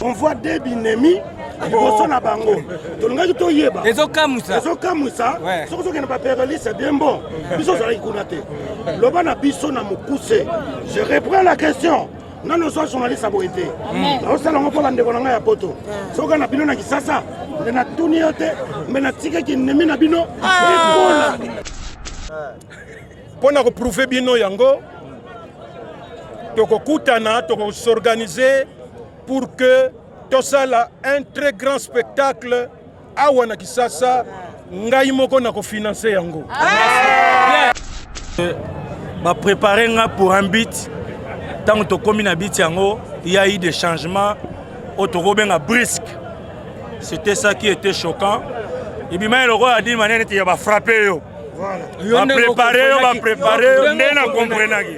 On voit des binémis. Liboso na bango. Tolingaki to yeba. Ezokamwisa. Soko soki na ba pereli c'est bien bon. Biso zali kuna te. Loba na biso na mukuse. Je reprends la question. Non nous sommes journalistes à Boété. Na osala ngo pour ndeko na ya poto. Soka na bino na kisasa. Na tuni yote mais na tika ki nemi na bino. Pona ko prouver bino yango. Toko kutana, toko s'organiser pour que tout ça là un très grand spectacle awana kisasa ngai moko na ko financer yango. Ba préparer nga pour un beat tant to komi na beat yango il y a eu des changements autoro benga brusque. C'était ça qui était choquant. Et puis mais le roi a dit manière il va frapper yo. Va préparer, nena comprenaki.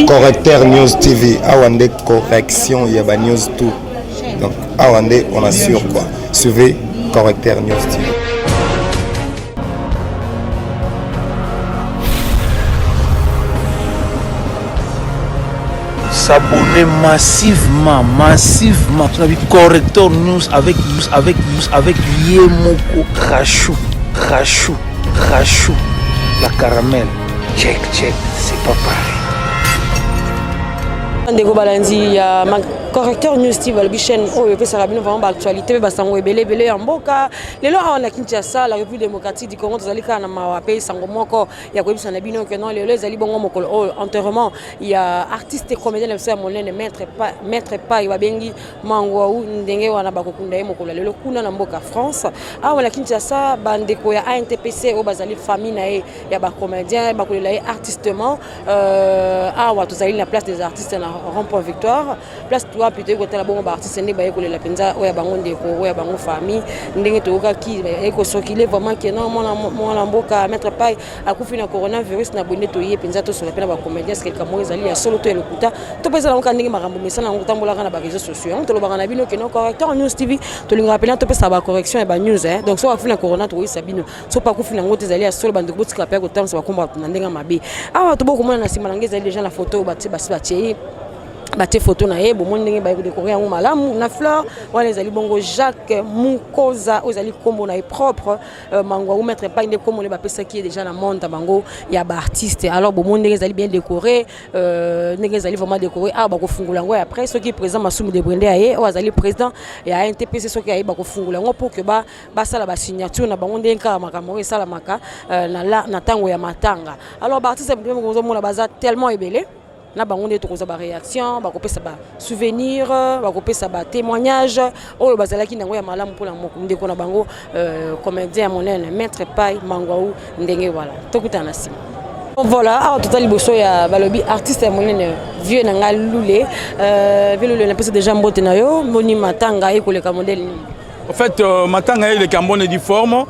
Correcteur News TV, awande correction, il y a news tout. Donc awande on assure quoi. Suivez Correcteur News TV. S'abonner massivement Correcteur News avec Yemoko Rachou, la caramel, check, c'est pas pareil. Ndeko Balanzi ya Correcteur News TV la chaîne oyo pe sarabino vraiment actualité ba sango ebele ya mboka lelo awana Kinshasa la République démocratique du Congo tozalika na mawape sango moko ya koyebisa na bino que non lelo ezali bongo mokolo enterrement ya artiste et comédien le frère monene maître pa ya bengi mangwa ndenge wana bakokunda ye mokolo lelo kuna na mboka France awana Kinshasa bandeko ya ANTPC o bazali famille na ye ya ba comédien bakolela ye artistement awa tozali na place des artistes na rond-point Victoire place toi plutôt côté la bombe artiste ndé ba yekolela penza oya bango ndeko oya bango famille ndenge toka ki eko sokile vraiment que non mona mboka mettre pas akufi na coronavirus na bonne to ye penza to sur la pena ba comédien c'est quelqu'un moi ezali ya solo to elokuta to pesa na ndenge makambo mesana ngo tambola kana ba réseaux sociaux to lobanga na bino que non Correcteur News TV to linga rappeler to pesa ba correction et ba news donc so akufi na corona to isa bino so pa akufi na ngote ezali ya solo bandeko botika pa ko tamsa ba komba na ndenge mabe awa to boko mona na sima ngeza les gens la photo ba bati bate photo na ye bomoni ndenge ba décorer yango malamu na fleur wana ezali bongo Jacques Mukoza ozali kombo na propre mangwa ou mettre pas inde comme on ba pesa qui est déjà na monde bango ya ba artiste alors bomoni ndenge ezali bien décoré ndenge ezali vraiment décoré ba ko fungula ngo après ceux qui présent Masumu de Brende aye o azali président ya NTPC ceux qui aye ba ko fungula ngo pour que ba sala ba signature na bango ndenge ka makambo sala maka na tango ya matanga alors ba artiste bongo mona baza tellement ébélé na bango nde tokoza ba réaction ba kopesa ba souvenir ba kopesa ba témoignage oyo bazalaki nango ya malamu pour la ndeko na bango comédien monene maître Pai Mangwaou ndenge voilà tokuta na sima voilà alors total liboso ya balobi artiste monene vieux nanga lulé velule na pesa déjà mbote na yo moni matanga ekoleka modèle ni En fait matanga il est cambone di forme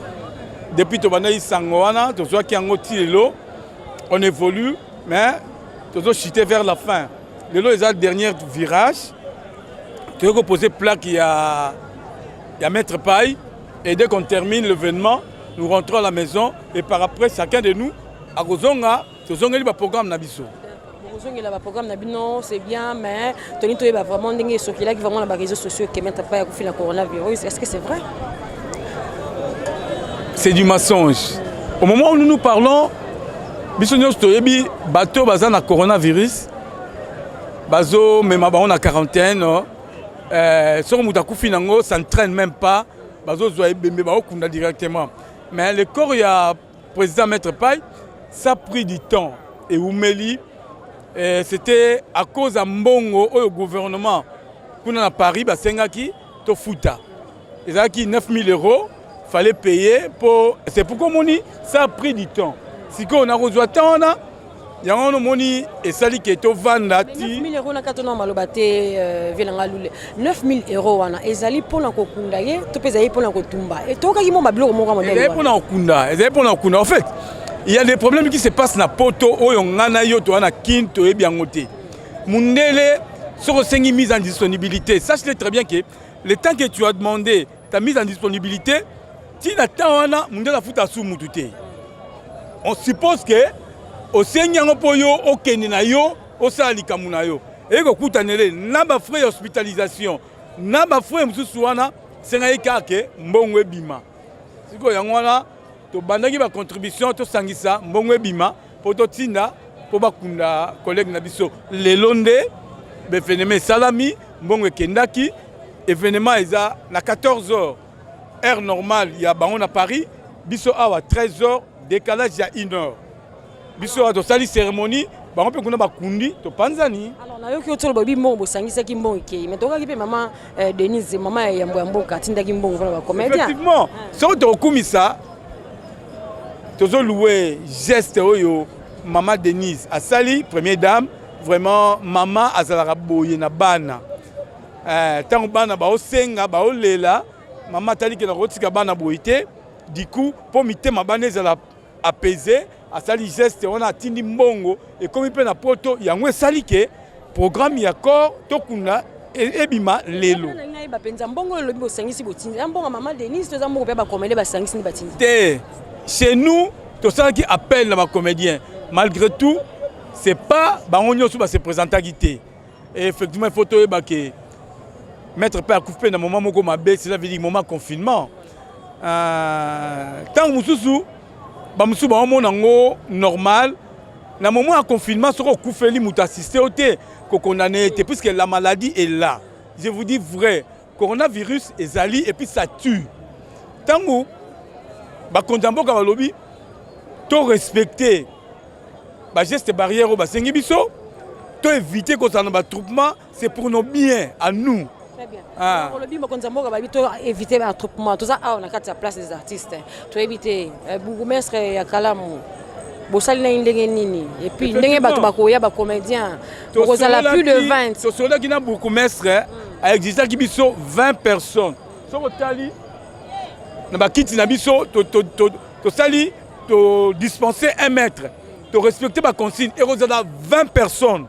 depuis to bana isango wana to soit ki yango tilelo on évolue mais toujours chuté vers la fin. Le lot est le dernier virage. Tu veux poser plaque, il y a Maître Paille. Et dès qu'on termine l'événement, nous rentrons à la maison. Et par après, chacun de nous, à Rozonga, c'est un programme Nabiso. Programme c'est bien, mais tu as vraiment des gens qui ont les réseaux sociaux qui mettent pas le coronavirus. Est-ce que c'est vrai? C'est du mensonge. Au moment où nous nous parlons, Bisognos toyebi bateau baza na coronavirus bazo mema ba on a quarantaine so muta kufi nango s'entraîne même pas bazo zoye bembe ba okunda directement mais le corps ya président Maître Pai ça a pris du temps et Oumeli c'était à cause de mbongo au gouvernement kuna na Paris basengaki to futa ezaki 9 000 € fallait payer pour c'est pourquoi moni ça a pris du temps. Si on a reçu tant là, il y a un moni et sali qui est au vanda. 9 000 € na katona malobate velanga lule. 9 000 € wana ezali pona ko kunda ye, to pezali pona ko tumba. Et to ka ki mo mabilo mo ka modèle. Ezali pona kunda, ezali pona kunda. En fait, il y a des problèmes qui se passent na poto oyo ngana yo to na kinto e biangote. Mundele sur sengi mise en disponibilité. Sache très bien que le temps que tu as demandé ta mise en disponibilité, ti na tawana mundela futa su mututé. On suppose que au Seigneur Poyo, au Kenina yo, au Salikamunayo. Et que Koutanele, n'a pas frais hospitalisation. na bafouet mosusu wana sengai kake mbongo ebima siko yango wana tobandaki bacontribution tosangisa mbongo ebima mpo totinda mpo bakunda collègue na biso lelo nde befenema esalami mbongo ekendaki événement eza na 14h heure normale ya bango na Paris biso awa 13h décalage ya 1h biso awa tosali cérémonie bango mpe kuna bakundi topanzani. Alors nayoki otolo babi mbongo bosangisaki mbongo ekei mais tokaki mpe mama Denise mama ya yambo ya mboka atindaki mbongo mpona bacomédien. Effectivement soki tokumisa tozolouer geste oyo mama Denise asali première dame vraiment mama azalaka boye na bana ntango bana baosenga baolela mama ataliki na kotika bana boye te du coup mpo mitema bana ezala apaisé asali geste wana atindi mbongo ekomi mpe na poto yango esali ke programme ya corps tokunda ebima lelo bapenza mbongo elobi bosangisi botindi mbongo mama Denise toza mbongo mpe bacomédien basangisi ni batindi te chez nous tosalaki appel na bacomédien malgré tout c'est pas bango nyonso base présentaki te et effectivement il faut toyeba ke maître père akufi na moment moko mabe cela veut dire moment confinement ntango mosusu bamosusu baomona yango normal na moment ya confinement soki okufeli moto assiste o te kokondane te puisque la maladie est là je vous dis vrai coronavirus ezali et puis ça tue ntango bakonzi ya mboka balobi to respecter bageste barrière oyo basengi biso to éviter kozala na batroupement c'est pour nos biens à nous. Très bien. Olobi bakonzi ya mboka babi to éviter batroupement toza awa na kati ya place des artistes to éviter bourgmestre ya Kalamu bosali na ndenge nini et puis ndenge bato bakoya bacomédien bokozala plus de 20 tosolaki na bourgmestre aexistaki biso 20 personnes soko tali na bakiti na biso tosali to dispenser 1 mètre to respecter ba consigne et kozala 20 personnes.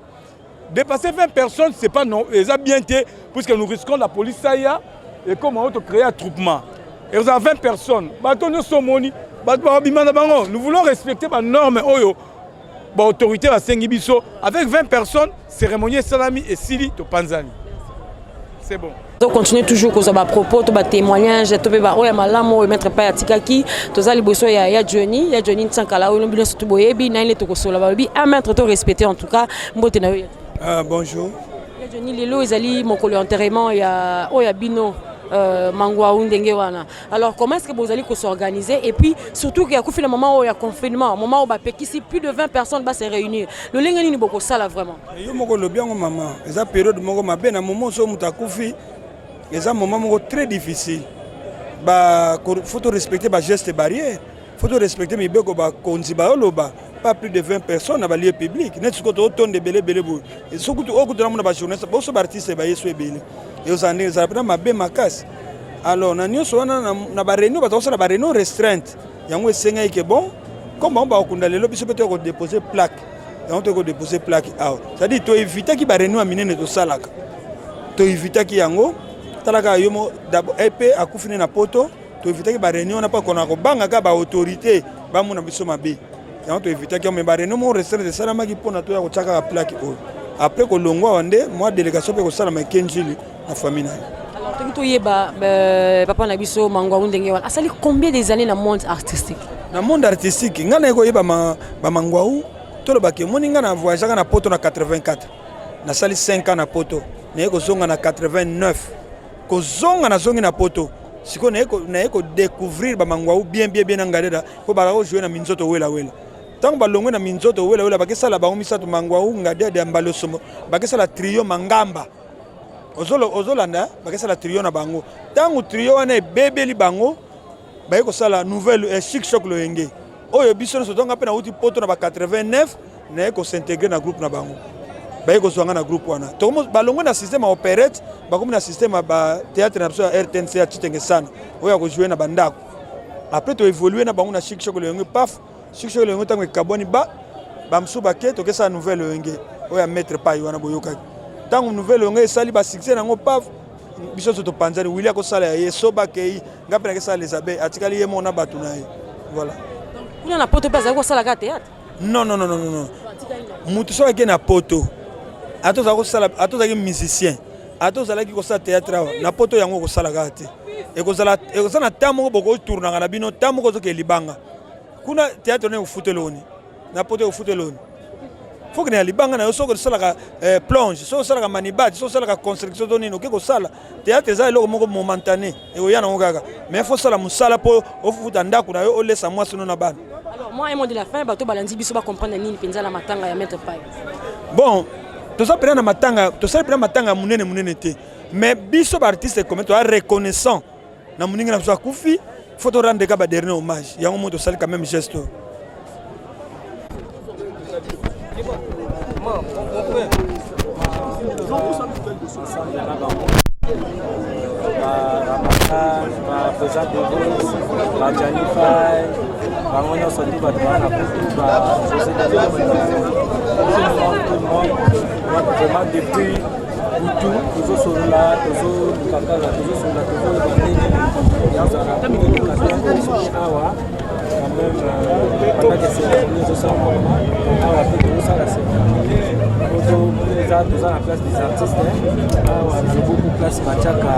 Dépasser 20 personnes, c'est pas non, c'est bien puisque nous risquons la police ça et comment on créer un attroupement. Et vous avez 20 personnes. Nous voulons respecter les normes l'autorité à Sengibiso avec 20 personnes, cérémonie Salami et Sili to Panzani. C'est bon. On continue toujours cause ba propos to ba témoignage to ba oya malamo mettre pa tikaki to za liboso ya Johnny Nsankala o bino surtout boyebi na ile to kosola ba bi à mettre to respecter en tout cas mbote na yo. Bonjour. Ya Johnny lelo ezali mokolo enterrement ya oya bino mangwa ndenge wana. Alors comment est-ce que vous allez s'organiser et puis surtout qu'il y a le moment où il y a confinement, moment où si plus de 20 personnes va se réunir. Le lengani ni beaucoup ça là vraiment. Yo moko lo bien maman, eza période moko mabe na moment so mutakufi, eza moment moko très difficile. Ba faut respecter ba gestes barrières, faut respecter mi beko ba konzi ba oloba. Pas plus de 20 personnes dans le lieu public. Net ce que autant de belé belé bou. Et ce que tu au dans mon journaliste, bon ce artiste ba yeso belé. Et aux années ça prend ma be makas. Alors na nyoso na ba réunion ba to ba réunion restreinte. Yango esenga ke bon. Comme on ba okunda lelo biso peut ko déposer plaque. Yango to ko déposer plaque out. Ça dit to éviter ki ba réunion aminene to salaka. To éviter ki yango talaka yomo d'abord épée akufine na poto. To éviter ki ba réunion na pas kona ko banga ka ba autorité ba mona biso mabe. On peut éviter que mes barres nous restent de salama qui pour notre au tchaka plaque après que l'on voit moi délégation pour salama kenjili la famille. Alors tu dis papa nabiso mangwa ndenge wana asali combien des années dans le monde artistique? Dans le monde artistique ngana ko yeba ba mangwa to lo bake moni ngana voyage na poto na 84 na sali 5 ans na poto na ko zonga na 89 ko zonga na zongi na poto siko na ko découvrir ba mangwa bien ngaleda ko ba jouer na minzoto wela tant balongwe na minzoto wela bakesala bango misato mangwa ngade de mbalo somo bakesala trio mangamba ozolanda bakesala trio na bango tangu trio wana bebeli bango bayeko sala nouvelle chic choc loyenge oyo biso so tonga pe na uti poto na ba 89 na ko s'intégrer na groupe na bango bayeko zwanga na groupe wana to balongwe na système opérette bakomi na système ba théâtre na biso RTNC ya Chitenge sana oyo ko jouer na bandako après to évoluer na bango na chic choc loyenge paf succès le ngotango kaboni ba bamsu baket to kesa nouvelle ngé oya mettre pa yona boyoka tango nouvelle ngé sali ba succès nango paf biso to panzani wilia ko sala ye soba kei ngape na kesa les abeilles atikali ye mona batu na ye voilà kuna na poto pesa ko sala ka théâtre non mutu so ke na poto atoza ko sala atoza ke musicien ata ozalaki kosala théâtre awa na poto yango kosalaka te ekozala na ntan moko bokotournaka na bino ntan moko ozoke libanga kuna théâtre ne ofuteloni na poto ofuteloni faut que na libanga na yo soki osalaka plonge soki osalaka manibati soki osalaka construction to nini oke kosala théâtre eza eloko moko momentané ekoya nango kaka mais faut osala mosala mpo ofuta ndako na yo olesa mwasi no na bana. Alors moi un mot de la fin bato balandi biso bacomprendre nini mpenza na matanga ya Maître Pai. Bon tosala mpena na matanga tosala mpena matanga ya munene te mais biso baartiste comme toa reconnaissant na moninga na biso akufi faut torendre ka badernier hommage yango mo tosali quand même geste. Président de Rose, Janifai, Bangono Sodi Badouana, José de tout le monde, vraiment depuis tout, toujours sur là, toujours Kakala, toujours sur la toujours quand même, pendant que c'est nous aussi on a fait tout ça là, c'est toujours la place des artistes, j'ai beaucoup de place Machaka.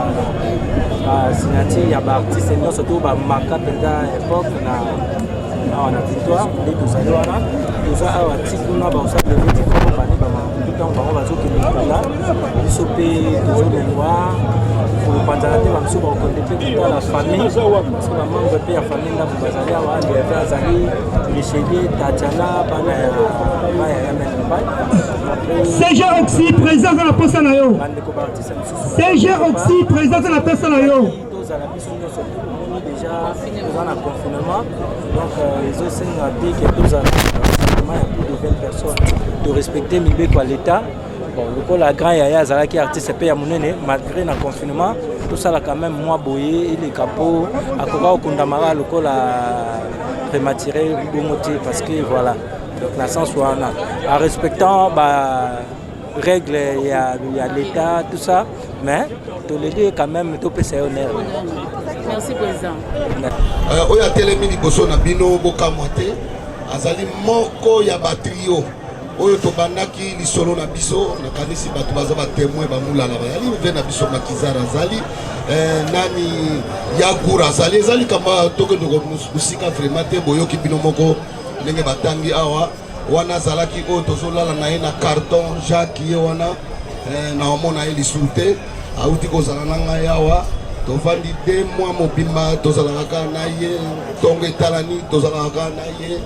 Signature il y a des artistes et surtout marqué pendant l'époque na victoire et tout ça là tout ça a titre na ba ça le petit compagnie ba tout temps ba ba zo ke là sopé toujours les noirs pour pendant la ba so ba connecter toute la famille parce que maman va payer la famille na ba zalia wa les frères ali Michel Tatiana bana ya CG Oxy présent dans la personne na yo CG Oxy présent dans la personne na yo déjà dans le confinement donc les autres ont dit que tous il y a plus de 20 personnes de respecter Mibeko à l'état bon le col la grand yaya zalaki artiste paye à monene malgré le confinement tout ça là quand même moi boyé et les capots à koka okundamara le col a prématuré bongoté parce que voilà donc la sens en respectant règles il y a l'état tout ça mais tous les deux quand même tout peut honneur. Merci président. Oya telemi liboso na bino bokamwate azali moko ya batrio oyo tobandaki lisolo na biso nakanisi bato baza batémoin bamulala bayali ve na biso makizara azali nani yagura azali ezali kamba tokendoko musika vraiment te boyoki bino moko ndenge batangi awa wana azalaki oyo tozolala na ye na carton Jacques ye wana na omona ye lisusu te auti kozala na ngai awa tovandi 2 mois mobimba tozalaka kaka na ye ntongo etalani tozalaka kaka na ye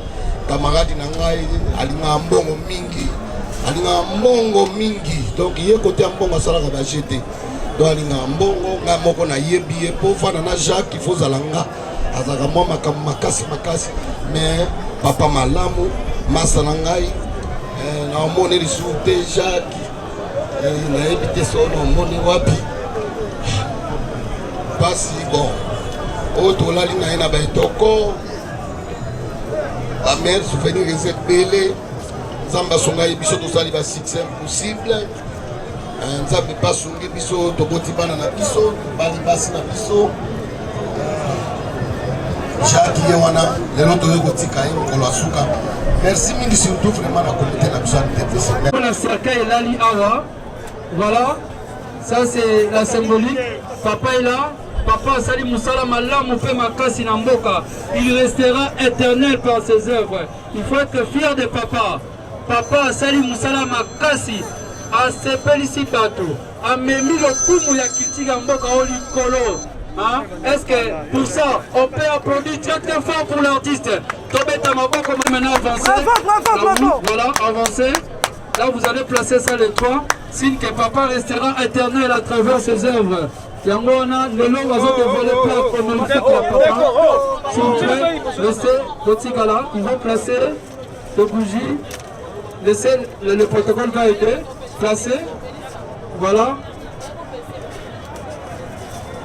camarade na ngai alingaka mbongo mingi donc ye kote ya mbongo asalaka baje te donc alingaka mbongo ngai moko nayebi ye mpo fana na Jacques ifo ozala nga azalaka mwa makambo makasi mais papa malamu masa na ngai naomoni lisusu te Jacques nayebi te so naomoni wapi pasi bon oyo tolali na ye na baetoko bamere souvenir eza ebele nzambe asonga ye biso tozali basuccès possible nzambe mpe asongi biso toboti bana na biso bali basi na biso Jacques ye wana lelo toyei kotika ye mokolo asuka merci mingi surtout vraiment na comité na biso ya DTC na cercueil elali awa voilà ça c'est la symbolique papa est là. Papa Sali Moussala Malam fait makasi na mboka. Il restera éternel par ses œuvres. Il faut être fier de papa. Papa Sali Moussala makasi a sepeli si bato. A memi le kumu ya kiltika mboka oli kolo. Hein? Est-ce que pour ça on peut applaudir très très fort pour l'artiste? Tobeta maboko maintenant avancer. Voilà, avancez. Là vous allez placer ça les trois. Signe que papa restera éternel à travers ses œuvres. Yangona, le long va se dévoiler plat comme le fait papa. S'il vous plaît, laissez votre là. Ils vont placer les bougies. Laissez, le protocole va aider. Placer. Voilà.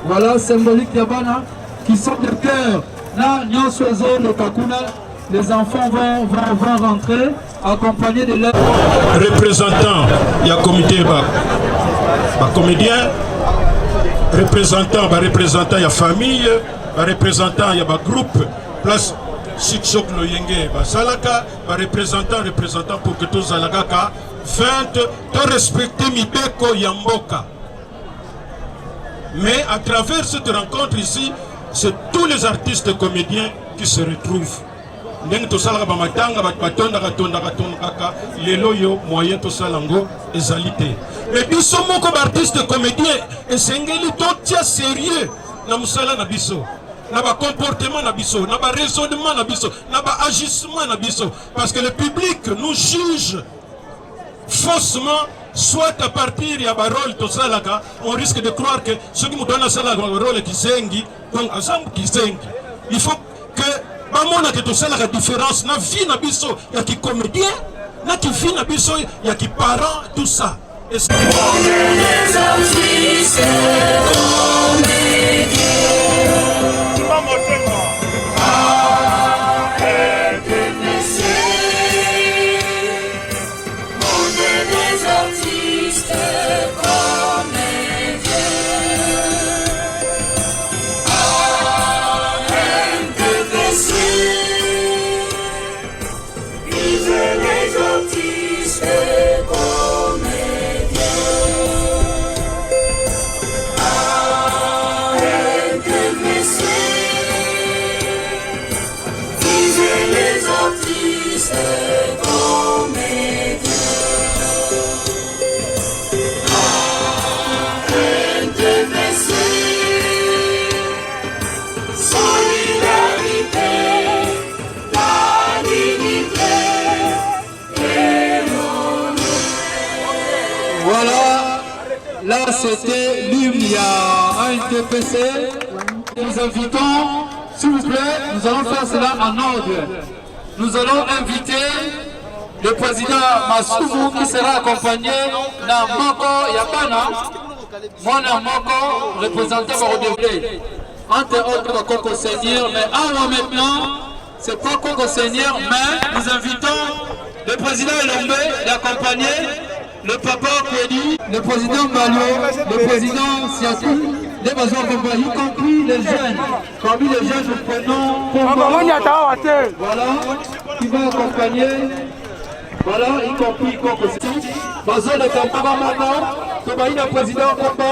Voilà, symbolique Yabana, qui sont de cœur. Là, Nyansozo, le Kakuna, les enfants vont rentrer, accompagnés de leur... Représentant, il y a comité, comédien. Représentant, il y a famille, représentant, il y a groupe, place Siksok Loyenge, Salaka, représentant pour que tous Alagaka, 20, de respecter Mibeko Yamboka. Mais à travers cette rencontre ici, c'est tous les artistes comédiens qui se retrouvent. Ndenge tosalaka bamatanga batondaka lelo yo moyen tosalango ezalité. Mais biso moko artiste comédien esengeli totia sérieux na musala na biso. Na ba comportement na biso, na ba raisonnement na biso, na ba agissement na biso, parce que le public nous juge faussement, soit à partir de rôle to salaka, on risque de croire que ceux qui nous donnent salaka rôle qui sengi, donc ensemble qui sengi. Il faut que bamona que to salaka différence na vie na biso ya qui comédien, na qui vie na biso ya qui parent, tout ça. Et là c'était l'UMIA ANTPC. Nous invitons, s'il vous plaît, nous allons faire cela en ordre. Nous allons inviter le président Massoumou qui sera accompagné d'un Moko Yapana, Mwana Moko, représenté par Odevle. Entre autres, Coco Seigneur, mais avant maintenant, c'est pas Coco Seigneur, mais nous invitons le président Elombe d'accompagner le papa Kwedi, le président Malo, le président Siatou, les besoins accompagnés, y compris les jeunes. Parmi les jeunes, nous prenons voilà, qui va accompagner, voilà, y compris Coco Seigneur. Bazo le Kamara maintenant, Tobaï le président Komba,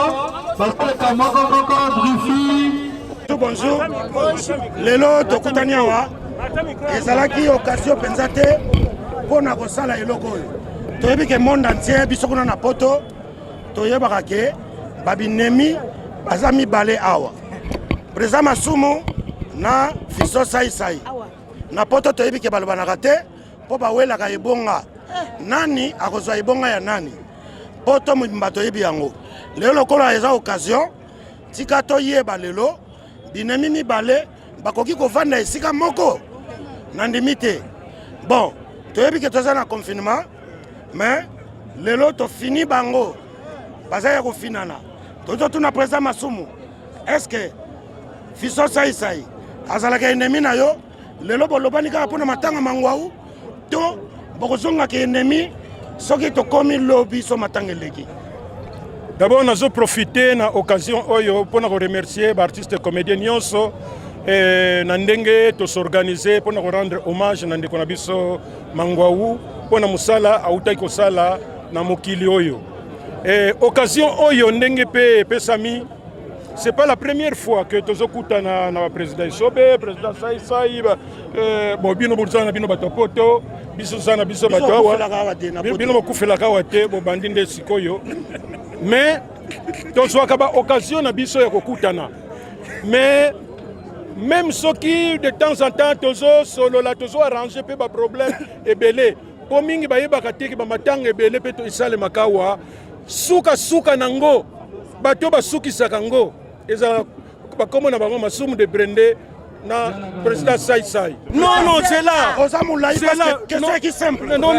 Bazo le Kamara Koko, Drifi. Bonjour, lelo tokutani awa ezalaki occasion penza te mpona kosala eloko oyo toyebi ke monde entier biso kuna na poto toyebaka ke babinemi baza mibale awa président Massoumou na Fiso Saisai na poto toyebi ke balobanaka te mpo bawelaka ebonga nani akozwa ebonga ya nani poto mobimba toyebi yango lelo lokola eza occasion tika toyeba lelo binemi mibale bakoki kovanda esika moko na ndimi te bon toyebi ke toza na confinement mais lelo tofini bango baza ya kofinana tozotuna président Massoumou est-ce que Fiso Saisai azalaka ennemi na yo lelo bolobani kaka mpona matanga mangwau to bokozongaka ennemi soki tokomi lobi so matanga eleki. D'abord, nous avons profité de l'occasion pour remercier les artistes comédiens nyonso et pour s'organiser pour rendre hommage à Ndeko Mangwaou pour musala autai kosala na mokili oyo. Occasion oyo ndenge pe pesami. C'est pas la première fois que nous avons na président Isobe, président Saisai, bon bino burzana bino batopoto, biso zana biso batawa, bino bakufela kawate bo bandinde sikoyo. Mais nous avons occasion na biso ya kokutana. Mais même ceux qui de temps en temps tozo solo la tozo arranger pe ba problème ebele. Po mingi ba yebaka te ki ba matanga ebele pe to isale makawa. Suka nango. Bato ba suki sakango. Eza ba komo na bango Massoumou de Brende na président Saisai. Non, c'est là. C'est là. Qu'est-ce qui est simple? Non.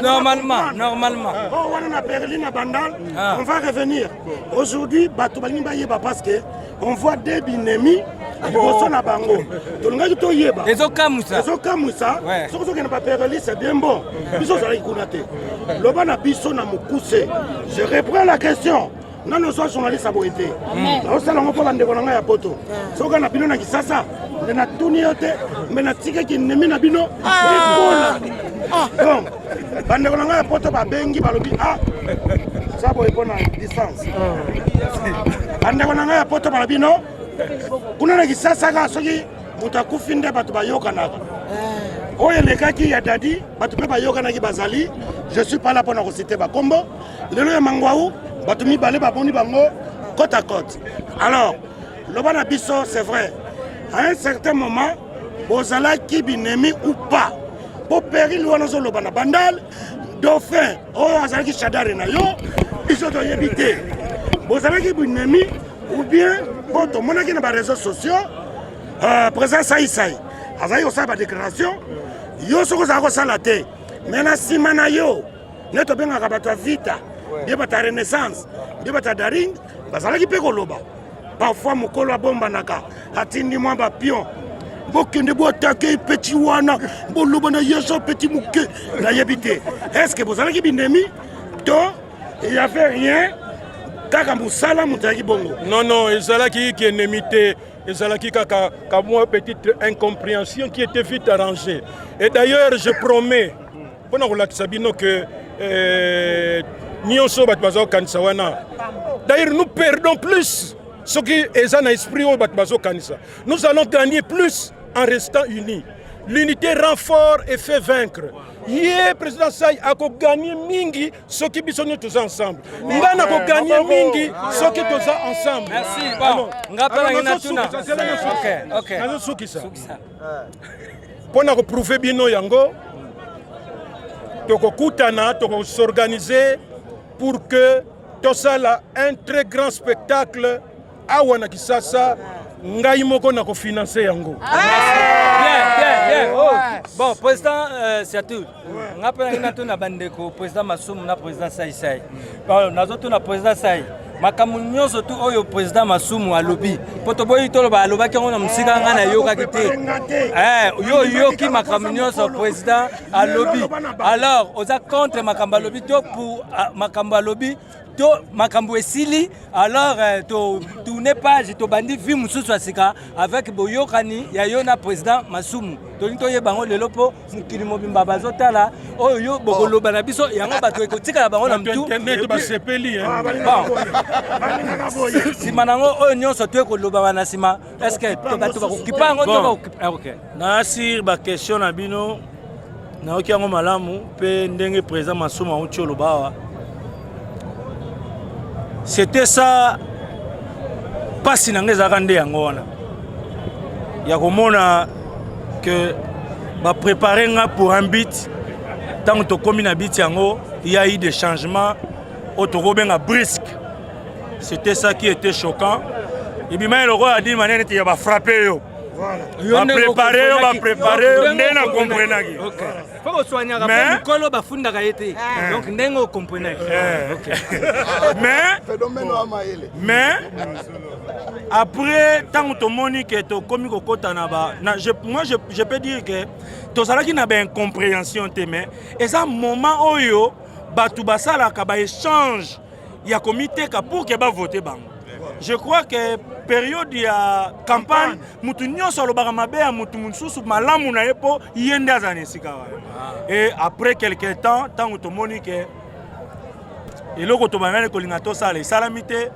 Normalement. On a Berlin à Bandal. On va revenir. Aujourd'hui, Batoubalini Bayeba parce que on voit des binémis. Ils bango. Les Okamusa. Ce qui n'a pas perdu, c'est bien bon. Biso zala ikunate. Lobana biso na mukuse. Je reprends la question. Non, nous sommes journalistes à Boété. Nous sommes pour la décoration à Poto. Si on a bino na kisasa, on a tout nioté, mais na tika qui n'est pas bino. Donc, la décoration à Poto va bengi balobi. ça boye mpona distance bandeko na ngai ya poto bala bino kuna na kisasa kaka soki moto akufi nde bato bayokanaka oyo elekaki ya dadi bato mpe bayokanaki bazali je suis pas là mpona kosite bakombo lelo ya mangwau bato mibale baboni bango côte à côte alors loba na biso c'est vrai à un certain moment bozalaki binemi ou pas po péril wana ozoloba na bandal dauphin oyo azalaki chadare na yo biso toyebi te bozalaki binemi ou bien po tomonaki na baréseaux sociaux président saisai azalaki kosala badéclaration yo soki ozala kosala te me na nsima na yo nde tobengaka bato ya vita bie bato ya renaissance bie bato ya daring bazalaki mpe koloba parfois mokolo abombanaka atindi mwa bapion bokende boatake peti wana boloba na yeso peti moke nayebi te estce bozalaki binemi to il y avait rien kaka mosala moto ayaki bongo non ezalaki kiennemi te ezalaki kaka mwa petite incompréhension qui était vite arrangée et d'ailleurs je promets mpona kolakisa bino ke nyonso bato bazokanisa wana d'ailleurs nous perdons plus soki eza na esprit oyo bato bazokanisa nous allons gagner plus en restant unis. L'unité rend fort et fait vaincre. Hier, président Sai a gagné mingi ce qui bisogno tous ensemble. Nga na gagné mingi ce qui tous ensemble. Merci. Bon, nga pala ngina tuna. OK. Nazo sukisa. Pona ko prouver bino yango. Toko kutana, toko s'organiser pour que tosala un très grand spectacle awana kisasa. Ngai moko na ko financer yango. Bien. Oh. Bon, président Siatou. Nga pela ngina tuna bandeko président Masumu na président Sai. Bon, nazoto na président Sai. Makambo nyonso tu oyo président Masumu alobi. Poto boyi tolo ba alobaki ngo na musika nga na yoka kite. Yo ki makambo nyonso président alobi. Alors, oza contre makambo alobi to pour makambo alobi. To makambo esili alors tourner page to bandi vi mususu asika avec boyokani ya yona président Masumu to yebango lelo po mukili mobimba bazotala oyo bokoloba na biso yango bato ekotika bango na mtu internet ba sepeli sima nango oyo nyonso to ekoloba wana sima est-ce que to bato bakokipango to OK na sir ba question na bino na okiango malamu pe ndenge président Masumu aucholo bawa. C'était ça, pas si n'angé zarandé angona. Ya komona que va préparer pour un beat. Tant que tu na beat yango, il y a eu des changements. Autorobenga brisque. C'était ça qui était choquant. Et bien le roi a dit manière qu'il va frapper yo. Va préparer, ndena comprenaki. OK. Faut soigner rapport mukolo ba funda kayete. Donc ndengo comprenaki. OK. Mais après tant que moni que to komi kokota na ba moi je peux dire que to salaki na ba incompréhension te mais et ça moment oyo batu basala ka ba échange ya comité ka pour que ba voter bango. Je crois que période ya campagne mutu nyonso alobaka mabe ya mutu mususu malamu na yepo yende azana esika et après quelque temps tant que moni que eloko to bangane kolinga to sala esalamite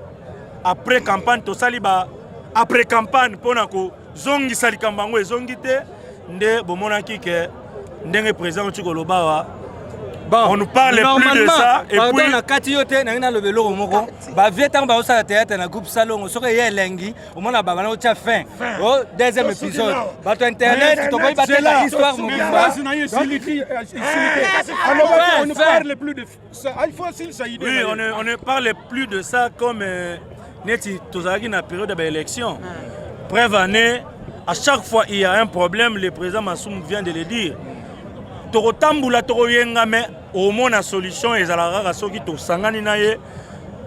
après campagne to saliba après campagne pona ko zongi sali kambango ezongi te nde bomonaki ke ndenge président Tshikoloba. Bon, on nous parle plus de ça et puis na katiote na ngina lobelo moko ba vietang ba osala théâtre na groupe salon soko ye lengi o mona ba na ocha fin au deuxième épisode ba to internet to boy ba la histoire mo ba on ne parle plus de ça il faut aussi ça idée. Oui, on ne parle plus de ça comme neti tozaki na période d'élection. Preuve année à chaque fois il y a un problème le président Masumu vient de le dire. Torotambula toroyenga mais au moins la solution ezalaka soki to sangani na ye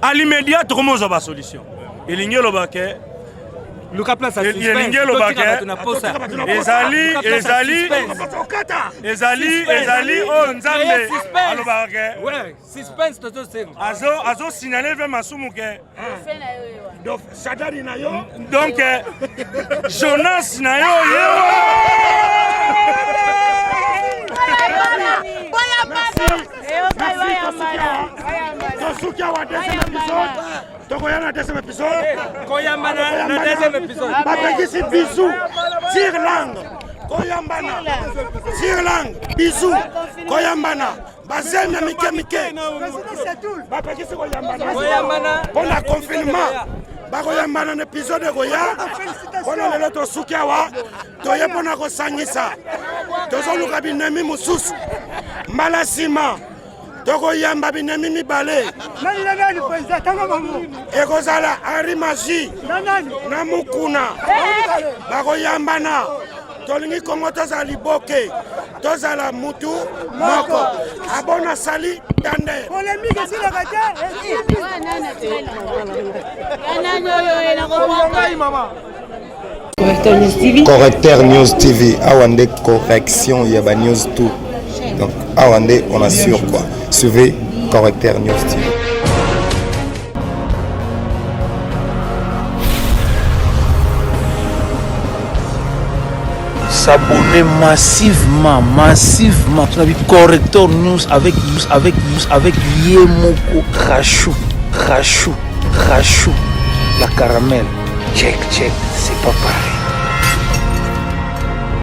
à l'immédiat tokomoza ba solution elingi lobake Luka place à elingi lobake ezali oh nzambe alobake ouais suspense toto sengo azo signaler vers Masumu ke donc sadari na yo donc Jonas na yo tosuki awa deuxième épisode tokoya na deuxième épisode koyambana na deuxième épisode bapekisi bisu tirlangue koyambana tirlangue bisu koyambana bazemi ya mike bapekisi koyambana mpona confinement bakoyambana na épisode ekoya mpona lelo tosuki awa toye mpona kosangisa tozoluka binemi mosusu mbala nsima tokoyamba binemi mibale ekozala Henri Magie na Mukuna bakoyambana tolingi Kongo tozala liboke tozala mutu moko abona sali tande Correcteur News TV awande correction yaba news tout donc awande on assure quoi suivez Correcteur News TV. S'abonner massivement tu as vu Correcteur News avec Yemoko Rachou la caramel check c'est pas pareil.